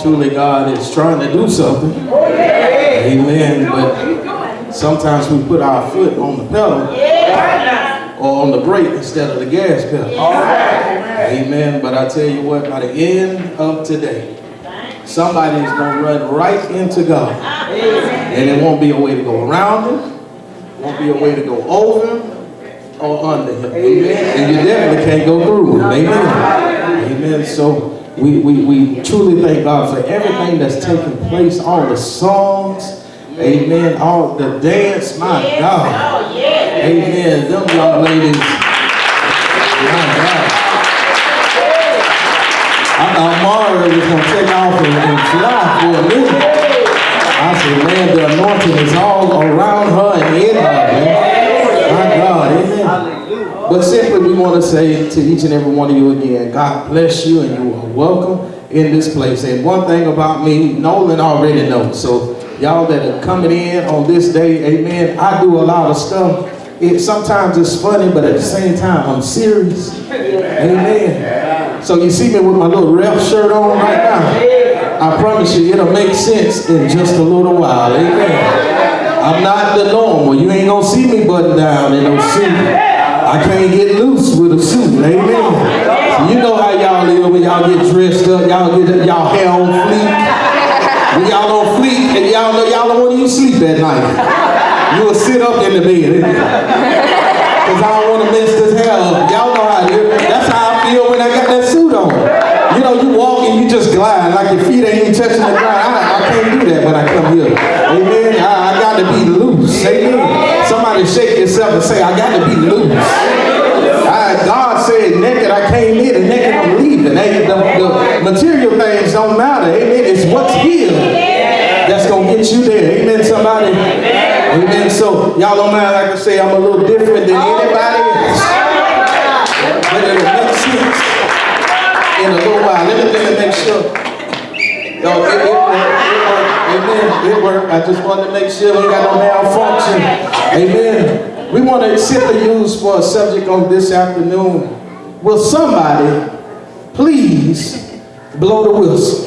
truly God is trying to do something. Amen. But sometimes we put our foot on the pedal or on the brake instead of the gas pedal. Amen. But I tell you what, by the end of today, somebody's going to run right into God. And it won't be a way to go around him. Won't be a way to go over him or under him. Amen. And you definitely can't go through him. Amen. Amen. So we truly thank God for everything that's taking place, all the songs, amen, all the dance, my God. Amen. Them young ladies, my God. I thought Mara was going to take off and fly for a minute. I said, man, the anointing is all around her and in her, man. My God, amen. But simply we want to say to each and every one of you again, God bless you and you are welcome in this place. And one thing about me, Nolan already knows. So y'all that are coming in on this day, amen, I do a lot of stuff. Sometimes it's funny, but at the same time, I'm serious. Amen. So you see me with my little ref shirt on right now. I promise you, it'll make sense in just a little while. Amen. I'm not the normal. You ain't going to see me button down in no suit. I can't get loose with a suit. Amen. You know how y'all live when y'all get dressed up. Y'all get y'all hair on fleek. When y'all on fleek and y'all know y'all don't want to even sleep at night. You will sit up in the bed. Because I don't want to mess this hair up. Y'all know how it is. That's how I feel when I got that suit on. You know, you walk and you just glide like your feet ain't even touching the ground. I can't do that when I come here. Amen. I got to be loose. Amen. Somebody shake yourself and say, I got to be loose. God said, naked I came in and naked I'm leaving. The material things don't matter. Amen. It's what's here that's going to get you there. Amen, somebody. Amen. So y'all don't mind, like I say, I'm a little different than anybody else. But it'll make sense in a little while. Let me make sure. Yo, it worked. Amen. It worked. I just wanted to make sure we got no malfunction. Amen. We want to simply use for a subject on this afternoon. Will somebody please blow the whistle?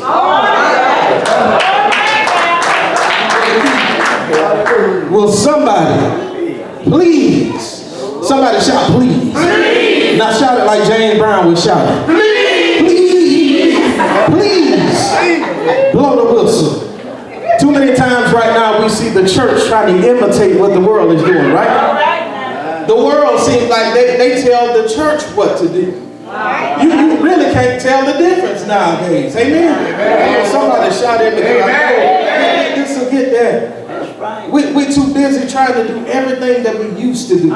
Will somebody please? Somebody shout please. Now shout it like James Brown would shout it. Please. Please blow the whistle. Too many times right now we see the church trying to imitate what the world is doing, right? The world seems like they tell the church what to do. You really can't tell the difference nowadays. Amen. Somebody shout at me. This will get there. We're too busy trying to do everything that we used to do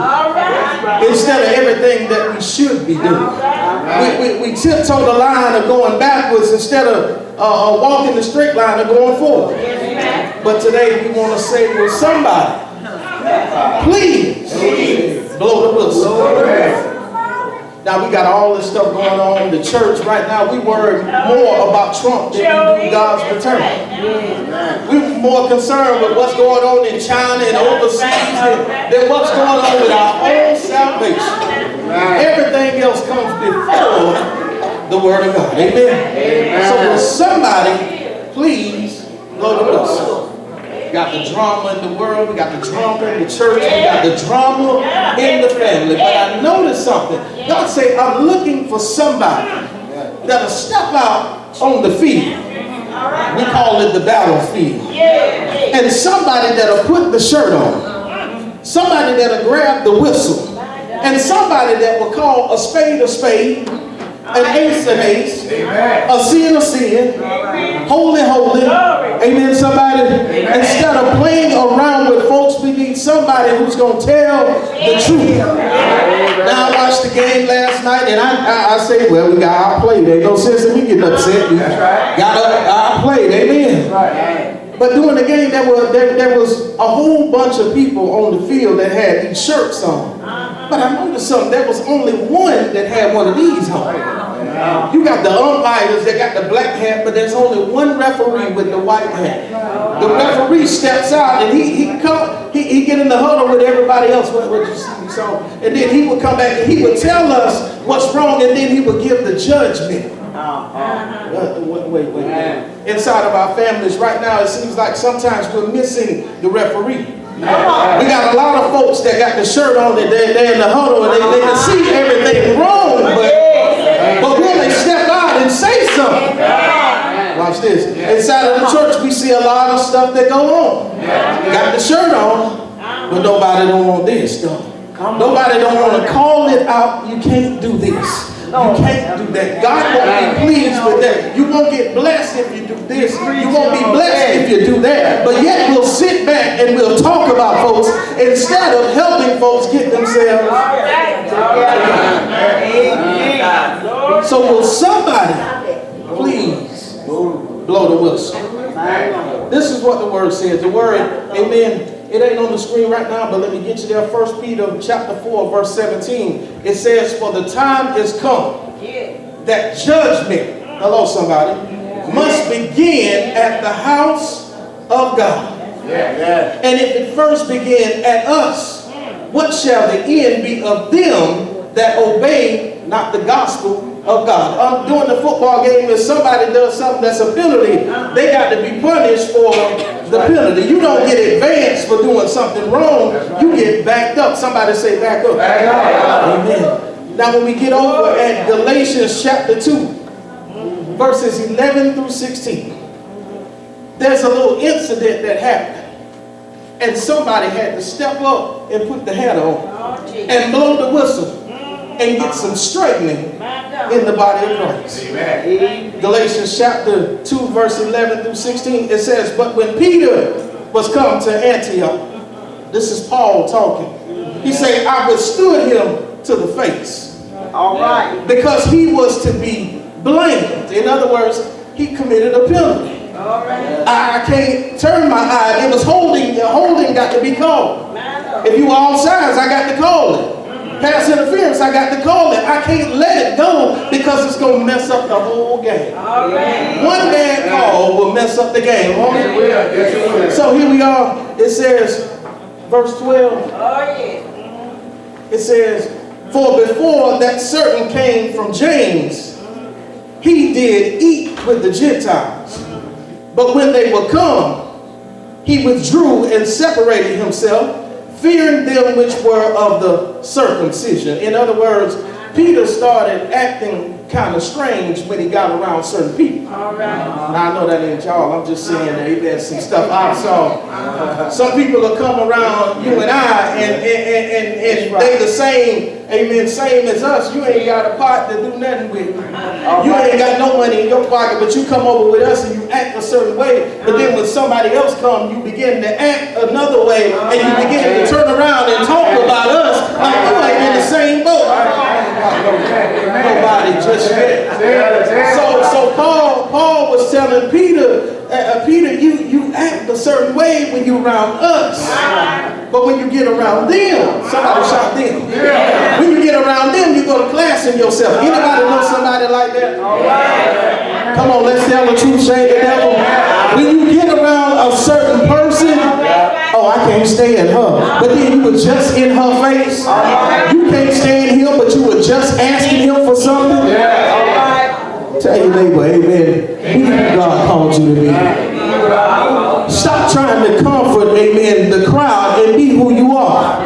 instead of everything that we should be doing. We tiptoe the line of going backwards instead of walking the straight line of going forward. But today we want to say, will somebody please blow the whistle? Now we got all this stuff going on in the church right now. We worry more about Trump than we do God's return. We're more concerned with what's going on in China and overseas than what's going on with our own salvation. Everything else comes before the Word of God. Amen. So will somebody please blow the whistle? We got the drama in the world, we got the drama in the church, we got the drama in the family. But I noticed something. God say, I'm looking for somebody that'll step out on the field. We call it the battlefield. And somebody that'll put the shirt on. Somebody that'll grab the whistle. And somebody that will call a spade, an ace, a sin, holy, amen, somebody. Instead of playing around with folks, we need somebody who's going to tell the truth. Now, I watched the game last night, and I say, well, we got our play. There ain't no sense in me getting upset. We got our play, amen. But during the game, there was a whole bunch of people on the field that had these shirts on. But I noticed something. There was only one that had one of these on. You got the umpires that got the black hat, but there's only one referee with the white hat. The referee steps out and he get in the huddle with everybody else. What you see? So, and then he would come back and he would tell us what's wrong, and then he would give the judgment. Wait. inside of our families right now. It seems like sometimes we're missing the referee. We got a lot of folks that got the shirt on, that they're in the huddle and they can see everything wrong, but will they step out and say something? Watch this. Inside of the church, we see a lot of stuff that go on. Got the shirt on, but nobody don't want this though. Nobody don't want to call it out. You can't do this. You can't do that. God won't be pleased with that. You won't get blessed if you do this. You won't be blessed if you do that. But yet we'll sit back and we'll talk about folks instead of helping folks get themselves. So will somebody please blow the whistle? This is what the word says. The word, amen. It ain't on the screen right now, but let me get you there. 1 Peter chapter 4, verse 17. It says, for the time is come that judgment, hello somebody, must begin at the house of God. And if it first begin at us, what shall the end be of them that obey not the gospel of God? During the football game, if somebody does something that's a penalty, they got to be punished for the penalty. You don't get advanced for doing something wrong. You get backed up. Somebody say back up. Amen. Now when we get over at Galatians chapter 2, verses 11 through 16, there's a little incident that happened. And somebody had to step up and put the hat on and blow the whistle and get some straightening in the body of Christ. Amen. Galatians chapter 2, verse 11 through 16, it says, but when Peter was come to Antioch, this is Paul talking, he said, I withstood him to the face. All right. Because he was to be blamed. In other words, he committed a penalty. All right. I can't turn my eye. It was holding got to be called. If you were offsides, I got to call it. Pass interference, I got to call it. I can't let it go because it's going to mess up the whole game. Right. One bad call will mess up the game, won't it? So here we are. It says, verse 12. It says, for before that certain came from James, he did eat with the Gentiles. But when they were come, he withdrew and separated himself, fearing them which were of the circumcision. In other words, Peter started acting kind of strange when he got around certain people. All right. Now I know that ain't y'all. I'm just saying that there's some stuff I saw. Some people will come around you and I and they the same, amen, same as us. You ain't got a pot to do nothing with. You ain't got no money in your pocket, but you come over with us and you act a certain way. But then when somebody else comes, you begin to act another way and you begin to turn around and talk about us like you ain't in the same boat. Nobody just yet. So Paul was telling Peter, Peter, you act a certain way when you're around us. But when you get around them, somebody shout them. When you get around them, you go to class in yourself. Anybody know somebody like that? Come on, let's tell the truth, shame the devil. When you get around a certain person, oh, I can't stand her. But then you were just in her face. You can't stand him, but you were just asking him for something. Tell your neighbor, amen, who God called you to be. Stop trying to comfort, amen, the crowd and be who you are.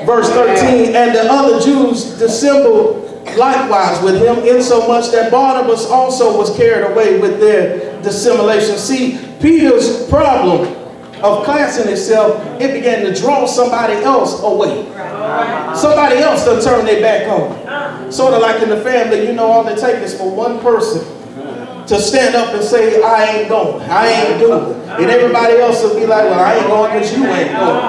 Verse 13, and the other Jews dissembled likewise with him, insomuch that Barnabas also was carried away with their dissimulation. See, Peter's problem of classing itself, it began to draw somebody else away. Somebody else done turn their back on. Sort of like in the family, you know, all they take is for one person to stand up and say, I ain't going, I ain't doing it. And everybody else will be like, well, I ain't going because you ain't going.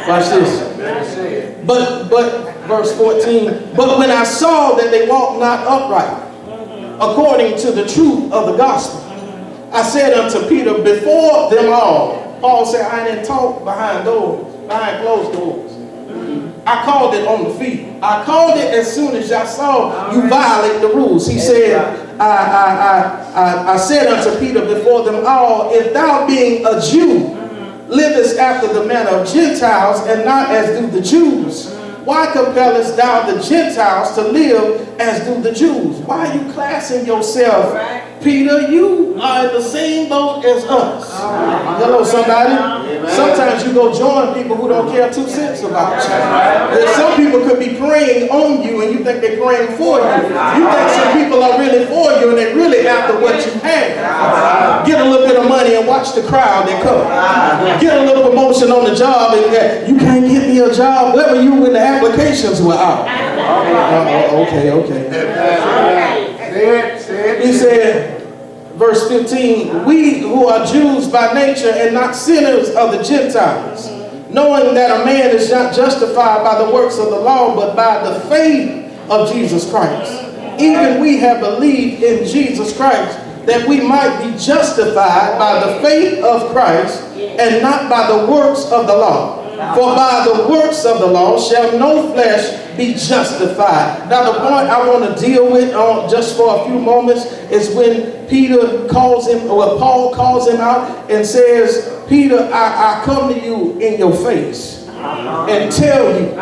Watch this. But verse 14, but when I saw that they walked not upright, according to the truth of the gospel, I said unto Peter before them all, Paul said, I didn't talk behind doors, behind closed doors. I called it on the feet. I called it as soon as I saw you violate the rules. He said, I said unto Peter before them all, if thou being a Jew, livest after the manner of Gentiles and not as do the Jews, why compellest thou the Gentiles to live as do the Jews. Why are you classing yourself? Peter, you are in the same boat as us. Hello, somebody. Sometimes you go join people who don't care 2 cents about you. Some people could be praying on you and you think they're praying for you. You think some people are really for you and they're really after what you have. Get a little bit of money and watch the crowd that come. Get a little promotion on the job and you can't get me a job. Where were you when the applications were out? Okay. He said, verse 15, we who are Jews by nature and not sinners of the Gentiles, knowing that a man is not justified by the works of the law, but by the faith of Jesus Christ. Even we have believed in Jesus Christ, that we might be justified by the faith of Christ, and not by the works of the law. For by the works of the law shall no flesh be justified. Now the point I want to deal with just for a few moments is when Peter calls him, or Paul calls him out and says, Peter, I come to you in your face and tell you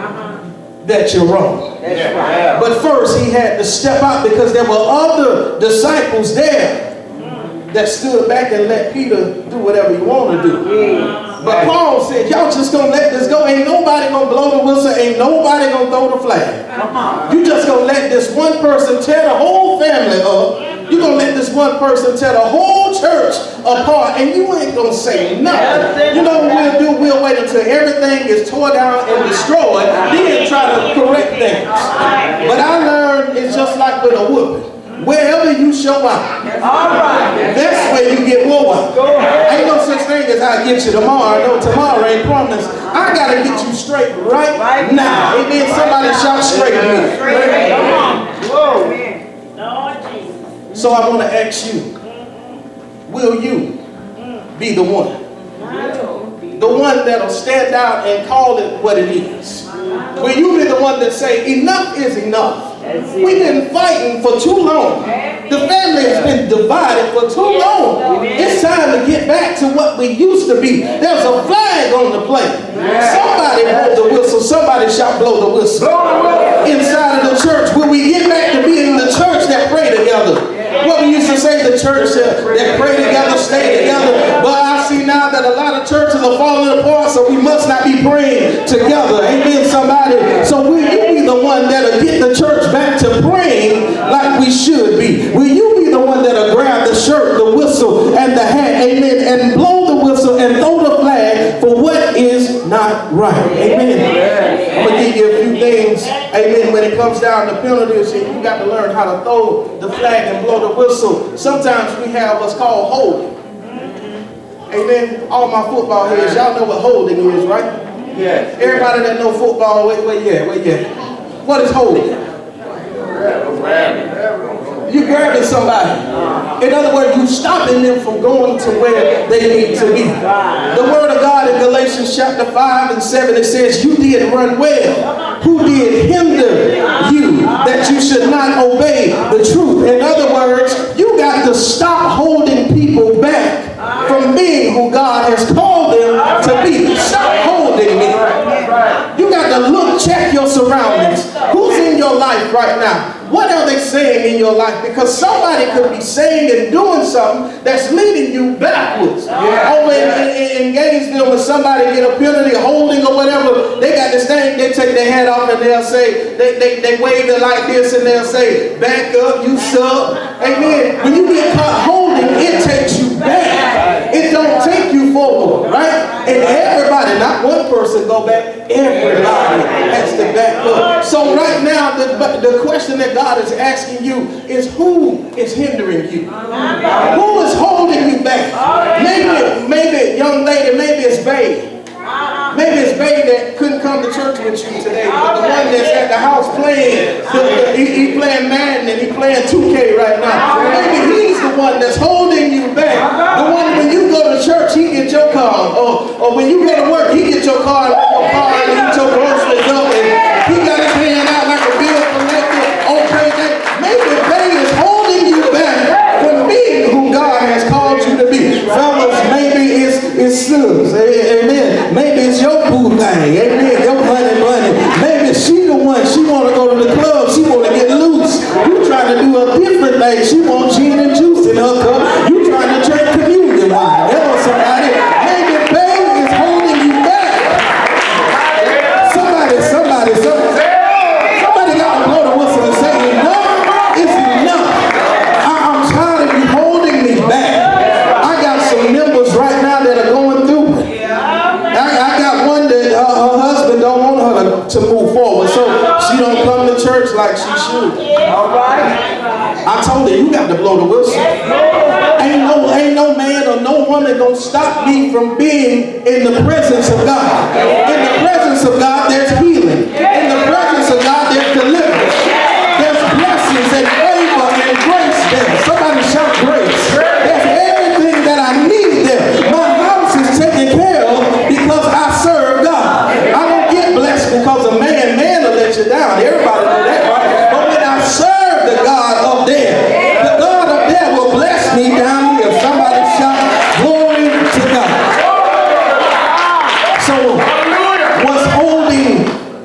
that you're wrong. But first he had to step out because there were other disciples there that stood back and let Peter do whatever he wanted to do. But Paul said, y'all just gonna let this go. Ain't nobody gonna blow the whistle. Ain't nobody gonna throw the flag. You just gonna let this one person tear the whole family up. You're gonna let this one person tear the whole church apart, and you ain't gonna say nothing. You know what we'll do? We'll wait until everything is torn down and destroyed, then try to correct things. But I learned it's just like with a whooping. Wherever you show up, that's where you get whoa up. Ain't no such thing as I get you tomorrow. No, tomorrow ain't promised. I gotta get you straight right now. Amen. Somebody shout straight to me. So I want to ask you, will you be the one? The one that'll stand out and call it what it is. Will you be the one that say, enough is enough? We've been fighting for too long. The family has been divided for too long. It's time to get back to what we used to be. There's a flag on the plate. Somebody blow the whistle. Somebody shout blow the whistle. Inside of the church, will we get back to being the church that pray together? What we used to say, the church that pray together, stay together. But I see now that a lot of churches are falling apart, so we must not be praying together. Amen, somebody. So will you be the one that'll get the church back to praying like we should be? Will you be the one that'll grab the shirt, the whistle, and the hat, amen, and blow the whistle and throw the flag for what is not right? Amen. I'm going to give you a few things, amen, when it comes down to penalties. You got to learn how to throw the flag and blow the whistle. Sometimes we have what's called holding. Amen. All my football heads, y'all know what holding is, right? Yes. Everybody that know football, where you at? What is holding? You grabbing somebody. In other words, you stopping them from going to where they need to be. The word of God in Galatians chapter 5 and 7, it says, you did run well. Who did hinder you that you should not obey the truth? In other words, you got to stop holding people back from being who God has called them to be. Stop holding me. You got to check your surroundings. Who's in your life right now? What are they saying in your life? Because somebody could be saying and doing something that's leading you backwards. Over in Gainesville, when somebody get a penalty, holding or whatever, they got this thing, they take their hat off and they'll say, they wave it like this and they'll say, back up, you suck. Amen. When you get caught holding, it takes you back. It don't take you forward, right? And everybody, not one person go back, everybody has to back up. So right now, the question that God is asking you is, who is hindering you? Who is holding you back? Maybe young lady, maybe it's babe. Maybe it's babe that couldn't come to church with you today, but the one that's at the house playing, he playing Madden and he playing 2K right now. Maybe he's the one that's holding you back. The one when you go to church, he get your car, or when you go to work, he get your car and he get your groceries up, and he got his hand out like a bill collector. Okay, maybe babe is holding you back from being who God has called you to be. Fellas, maybe it's sons. Amen. Maybe it's your boo thing. Amen. Your money. Maybe she the one. She want to go to the club. She want to get loose. You trying to do a different thing. She wants gin and juice in her cup. You trying to drink communion wine. Hello, somebody. Maybe baby is holding you back. Somebody got to blow the whistle and say, enough is enough. I'm tired of you holding me back. I got some members right now that are going through it. I got one that her husband don't want her to move forward, so she don't come to church like she should. All right. I told her, you got to blow the whistle. Ain't no man or no woman gonna stop me from being in the presence of God. In the presence of God, there's healing. In the presence of God, there's deliverance. There's blessings and favor and grace there. Somebody shout grace. There's everything that I need there. My house is taken care of because I serve God. I don't get blessed because a man will let you down. Everybody know that, right? But when I serve the God up there, the God up there will bless me down here. Somebody shout glory to God. So what's holding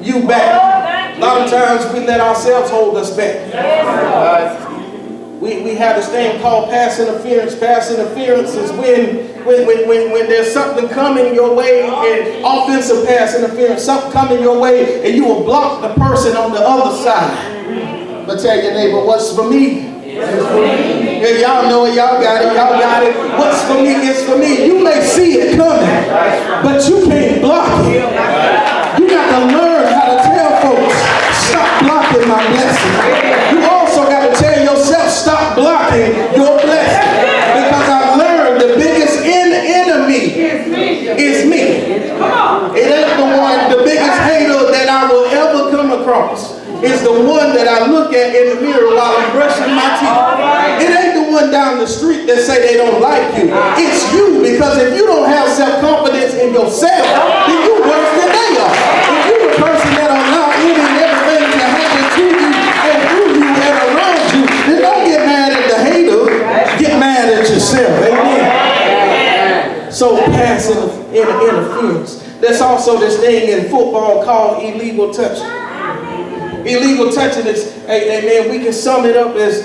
you back? A lot of times we let ourselves hold us back. We have this thing called pass interference. Pass interference is when there's something coming your way, and offensive pass interference, something coming your way, and you will block the person on the other side. But tell your neighbor, what's for me? Yeah, y'all know it, y'all got it. What's for me is for me. You may see it coming, but you can't block it. You got to learn how to tell folks, stop blocking my blessing. You also got to tell yourself, stop blocking your blessing. Because I've learned the biggest enemy is me. It ain't the biggest hater that I will ever come across. Is the one that I look at in the mirror while I'm brushing my teeth. It ain't the one down the street that say they don't like you. It's you, because if you don't have self-confidence in yourself, then you're worse than they are. If you're the person that allow any and everything to happen to you and through you and around you, then don't get mad at the hater. Get mad at yourself. Amen. So passing interference. There's also this thing in football called illegal touching. Illegal touching is, amen, we can sum it up as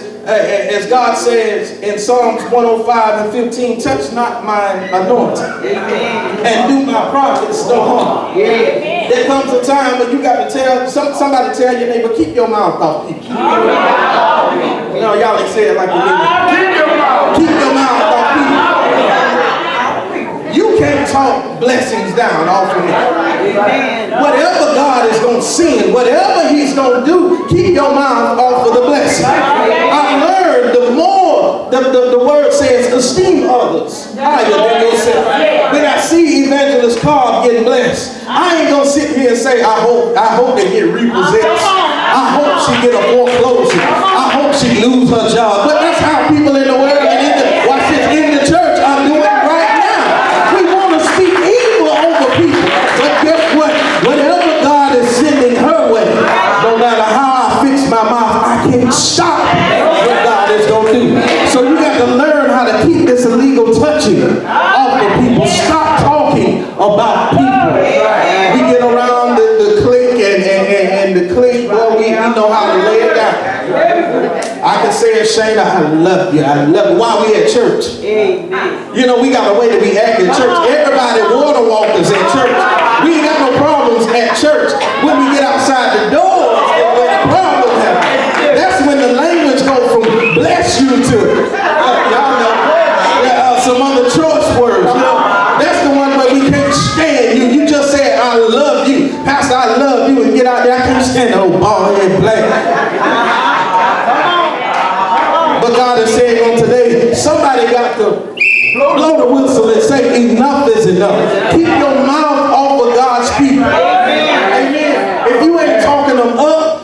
God says in Psalms 105 and 15, touch not my anointing and do my prophets no harm. There comes a time when you got to tell, somebody tell your neighbor, keep your mouth off people. No, y'all ain't say it like you did. Keep your mouth off people. You can't talk blessings down off of me. Whatever God is going to send, whatever he's going to do, keep your mouth off of the blessing. I learned the more, the word says, esteem others higher than yourself. When I see Evangelist Cobb getting blessed, I ain't going to sit here and say, I hope they get repossessed. I hope she get a foreclosure. I hope she lose her job. But that's how people in the world and watch this, in the church are doing right now. We want to speak evil over people. But guess what? Whatever God is sending her way, no matter how I fix my mouth, I can't stop what God is going to do. So you got to learn how to keep this illegal touching off of people. Stop talking about people. We get around the clique and the clique, boy, we know how to lay it down. I can say it, Shane, I love you. I love you. While we at church. You know, we got a way that we act in church. Everybody water walkers at church. We ain't got no problems at church. When we get outside the doors, that's where the problem happens. That's when the language goes from bless you to, y'all know, some other choice words. You know, that's the one where we can't stand you. You just said, I love you. Pastor, I love you. And get out there, I can't stand the old bald head black. But God is saying on today, somebody got to blow the whistle and say, enough is enough. Keep your mouth off of God's people. Amen. If you ain't talking them up,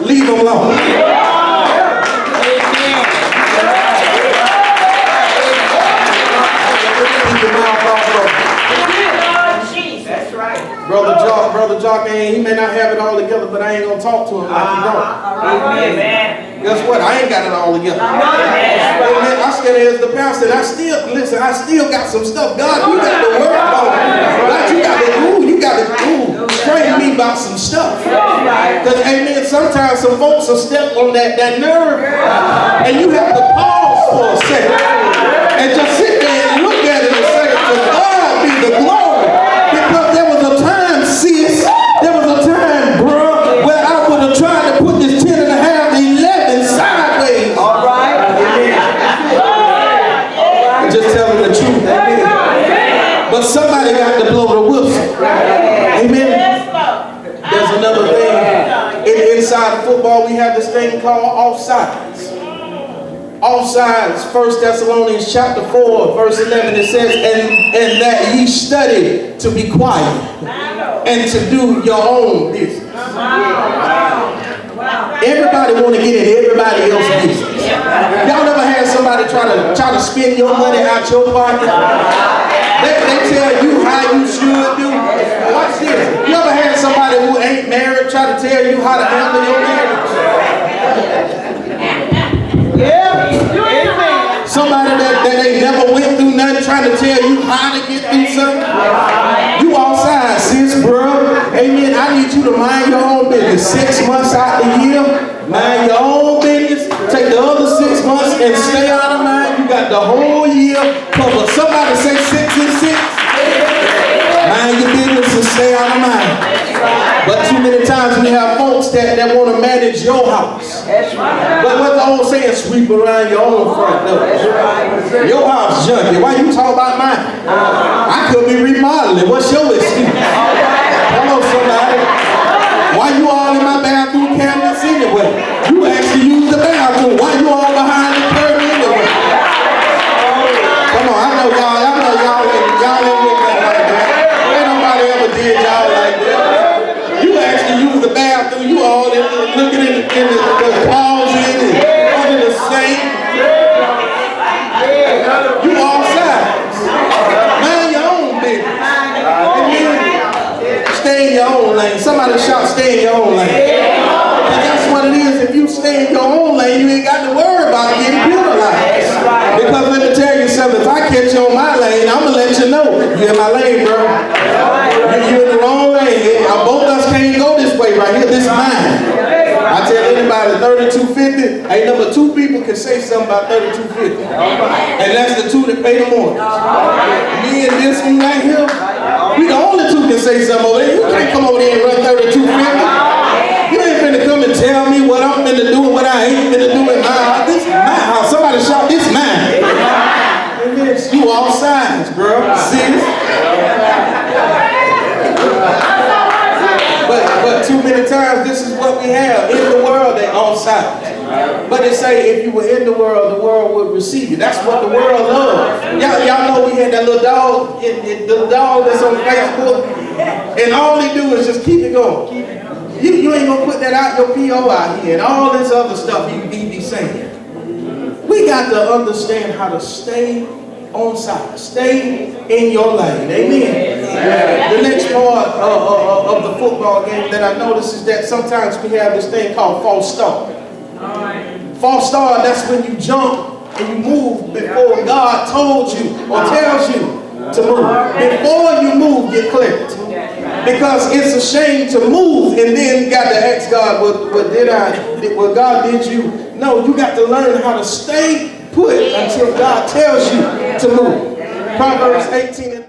leave them alone. Keep your mouth off of them. That's right. Brother Jock, he may not have it all together, but I ain't going to talk to him like he don't. Amen. Guess what? I ain't got it all together. Amen. I stand here as the pastor, and I still got some stuff. God, you got to work on it. God, you got to train me about some stuff. Because, amen, sometimes some folks will step on that nerve. And you have to pause for a second. And just sit there and look at it and say, to God be the glory. Because there was a time, sis, there was a time, bro, where I would have tried to put this 10 and a half to 11 sideways. All right. Just telling the truth. Amen. But somebody got to blow the whistle. Amen. There's another thing. Inside football, we have this thing called offsides. Offsides, 1 Thessalonians chapter 4, verse 11, it says, and that ye study to be quiet and to do your own business. Everybody want to get in everybody else's business. Y'all never had somebody try to spend your money out your pocket? They tell you how you should do. Watch this. You ever had somebody who ain't married try to tell you how to handle your marriage? Yeah. Somebody that ain't never went through nothing trying to tell you how to get through something? You outside, sis, bro. Amen. I need you to mind your own business. 6 months out the year, mind your own business. Take the other 6 months and stay out of mind. You got the whole year covered. Somebody say 6 and 6. Mind your business and stay out of mind. But too many times we have folks that want to manage your house. But what's the old saying? Sweep around your own front door. Your house junky. Why you talk about mine? I could be remodeling. What's your excuse? Come on, somebody. Why you all in my bathroom cabinets anyway? You actually use the bathroom. Why you all behind the curtain anyway? Come on, I know y'all ain't with that like that. Ain't nobody ever did y'all like that. You actually use the bathroom. You all looking in the closet and under the sink. You all sides. Mind your own business. Stay in your own lane. Somebody shout, stay in your own lane. And that's what it is. If you stay in your own lane, you ain't got to worry about getting penalized. Because let me tell you something, if I catch you on my lane, I'm going to let you know. You're in my lane, bro. You're in the wrong lane. Both of us can't go this way right here. This is mine. I tell anybody 3250, ain't number 2 people can say something about 3250. And that's the 2 that pay the mortgage. Me and this one right here, we the only 2 can say something over there. You can't come over there and run 3250. You ain't finna come and tell me what I'm finna do and what I ain't finna do in my house. This is my house. Somebody shout, this is mine. Amen. You all sides, bro. See? But too many times, this is what we have. In the world, they're on sides. But they say if you were in the world would receive you. That's what the world loves. Y'all know we had that little dog, the dog that's on Facebook, and all they do is just keep it going. You ain't gonna put that out, your P.O. out here, and all this other stuff you be saying. We got to understand how to stay on side. Stay in your lane. Amen. The next part of the football game that I notice is that sometimes we have this thing called false start. False start, that's when you jump and you move before God told you or tells you to move. Before you move, get clarity. Because it's a shame to move and then got to ask God, what God did you? No, you got to learn how to stay put until God tells you to move. Proverbs 18.